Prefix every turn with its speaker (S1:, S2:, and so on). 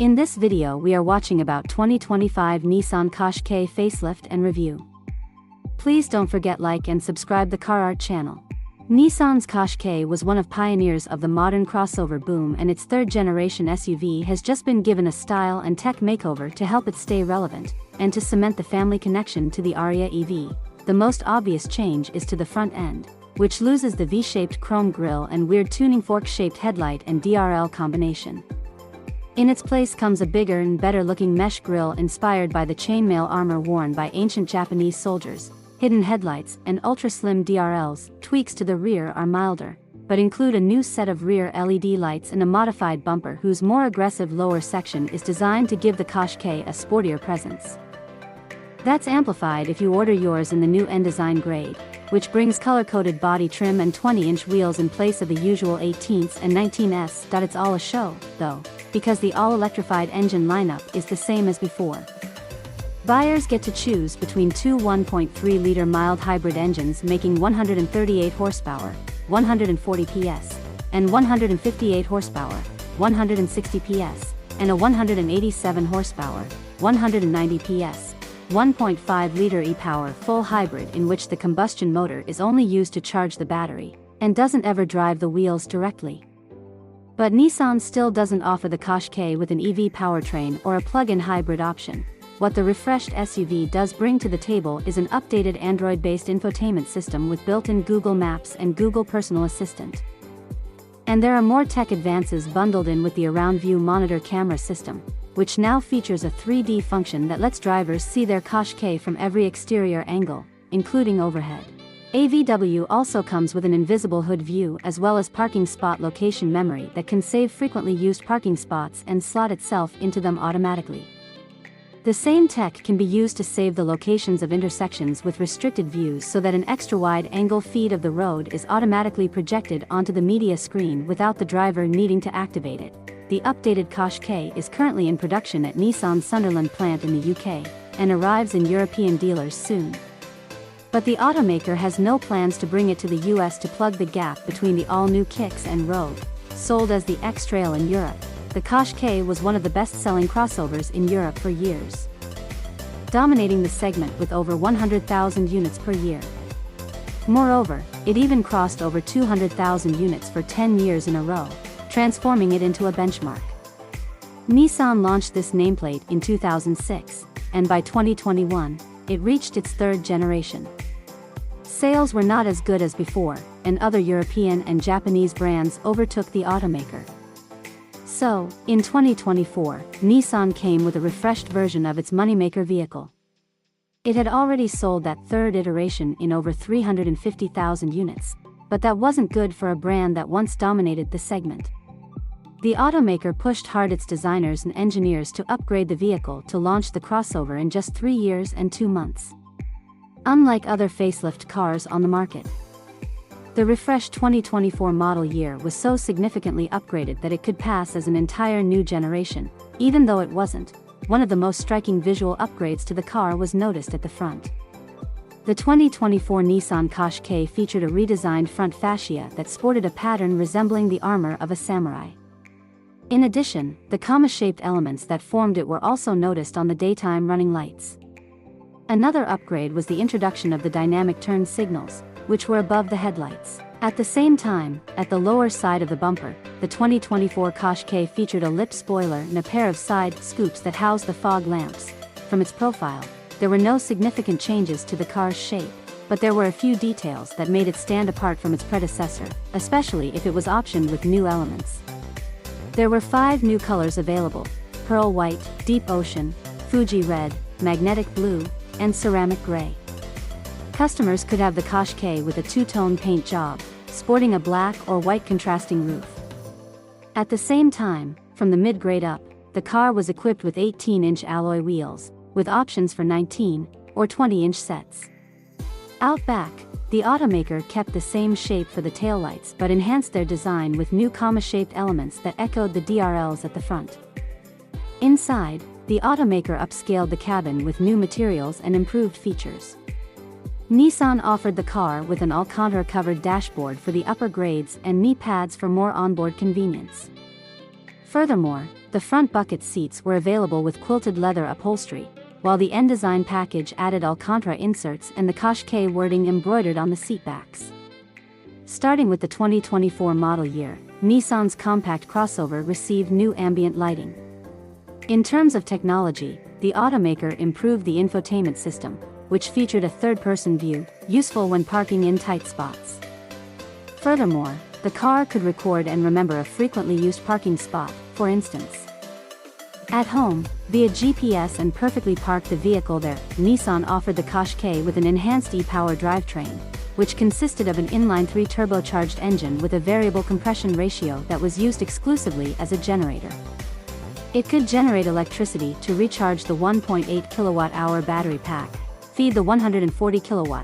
S1: In this video we are watching about 2025 Nissan Qashqai Facelift and review. Please don't forget like and subscribe the Car Art channel. Nissan's Qashqai was one of pioneers of the modern crossover boom, and its third-generation SUV has just been given a style and tech makeover to help it stay relevant, and to cement the family connection to the Ariya EV. The most obvious change is to the front end, which loses the V-shaped chrome grille and weird tuning fork-shaped headlight and DRL combination. In its place comes a bigger and better-looking mesh grille inspired by the chainmail armor worn by ancient Japanese soldiers. Hidden headlights and ultra-slim DRLs. Tweaks to the rear are milder, but include a new set of rear LED lights and a modified bumper whose more aggressive lower section is designed to give the Qashqai a sportier presence. That's amplified if you order yours in the new N-Design grade, which brings color-coded body trim and 20-inch wheels in place of the usual 18s and 19s. It's all a show, though, because the all-electrified engine lineup is the same as before. Buyers get to choose between two 1.3-liter mild hybrid engines making 138 horsepower, 140 PS, and 158 horsepower, 160 PS, and a 187 horsepower, 190 PS, 1.5-liter e-Power full hybrid in which the combustion motor is only used to charge the battery, and doesn't ever drive the wheels directly. But Nissan still doesn't offer the Qashqai with an EV powertrain or a plug-in hybrid option. What the refreshed SUV does bring to the table is an updated Android-based infotainment system with built-in Google Maps and Google Personal Assistant. And there are more tech advances bundled in with the Around View monitor camera system, which now features a 3D function that lets drivers see their Qashqai from every exterior angle, including overhead. AVW also comes with an invisible hood view as well as parking spot location memory that can save frequently used parking spots and slot itself into them automatically. The same tech can be used to save the locations of intersections with restricted views so that an extra-wide angle feed of the road is automatically projected onto the media screen without the driver needing to activate it. The updated Qashqai is currently in production at Nissan's Sunderland plant in the UK, and arrives in European dealers soon. But the automaker has no plans to bring it to the US to plug the gap between the all-new Kicks and Rogue. Sold as the X-Trail in Europe, the Qashqai was one of the best-selling crossovers in Europe for years, dominating the segment with over 100,000 units per year. Moreover, it even crossed over 200,000 units for 10 years in a row, transforming it into a benchmark. Nissan launched this nameplate in 2006, and by 2021, it reached its third generation. Sales were not as good as before, and other European and Japanese brands overtook the automaker. So, in 2024, Nissan came with a refreshed version of its moneymaker vehicle. It had already sold that third iteration in over 350,000 units, but that wasn't good for a brand that once dominated the segment. The automaker pushed hard its designers and engineers to upgrade the vehicle to launch the crossover in just 3 years and 2 months. Unlike other facelift cars on the market, the refreshed 2024 model year was so significantly upgraded that it could pass as an entire new generation. Even though it wasn't, one of the most striking visual upgrades to the car was noticed at the front. The 2024 Nissan Qashqai featured a redesigned front fascia that sported a pattern resembling the armor of a samurai. In addition, the comma-shaped elements that formed it were also noticed on the daytime running lights. Another upgrade was the introduction of the dynamic turn signals, which were above the headlights. At the same time, at the lower side of the bumper, the 2024 Qashqai featured a lip spoiler and a pair of side scoops that housed the fog lamps. From its profile, there were no significant changes to the car's shape, but there were a few details that made it stand apart from its predecessor, especially if it was optioned with new elements. There were 5 new colors available: pearl white, deep ocean, Fuji red, magnetic blue, and ceramic gray. Customers could have the Qashqai with a 2-tone paint job, sporting a black or white contrasting roof. At the same time, from the mid-grade up, the car was equipped with 18-inch alloy wheels, with options for 19 or 20-inch sets. Out back, the automaker kept the same shape for the taillights but enhanced their design with new comma-shaped elements that echoed the DRLs at the front. Inside, the automaker upscaled the cabin with new materials and improved features. Nissan offered the car with an Alcantara-covered dashboard for the upper grades and knee pads for more onboard convenience. Furthermore, The front bucket seats were available with quilted leather upholstery, while the N-Design package added Alcantara inserts and the Qashqai wording embroidered on the seatbacks. Starting with the 2024 model year, Nissan's compact crossover received new ambient lighting. In terms of technology, the automaker improved the infotainment system, which featured a third-person view, useful when parking in tight spots. Furthermore, the car could record and remember a frequently used parking spot, for instance. At home, via GPS and perfectly park the vehicle there, Nissan offered the Qashqai with an enhanced e-Power drivetrain, which consisted of an inline-3 turbocharged engine with a variable compression ratio that was used exclusively as a generator. It could generate electricity to recharge the 1.8 kWh battery pack, feed the 140 kW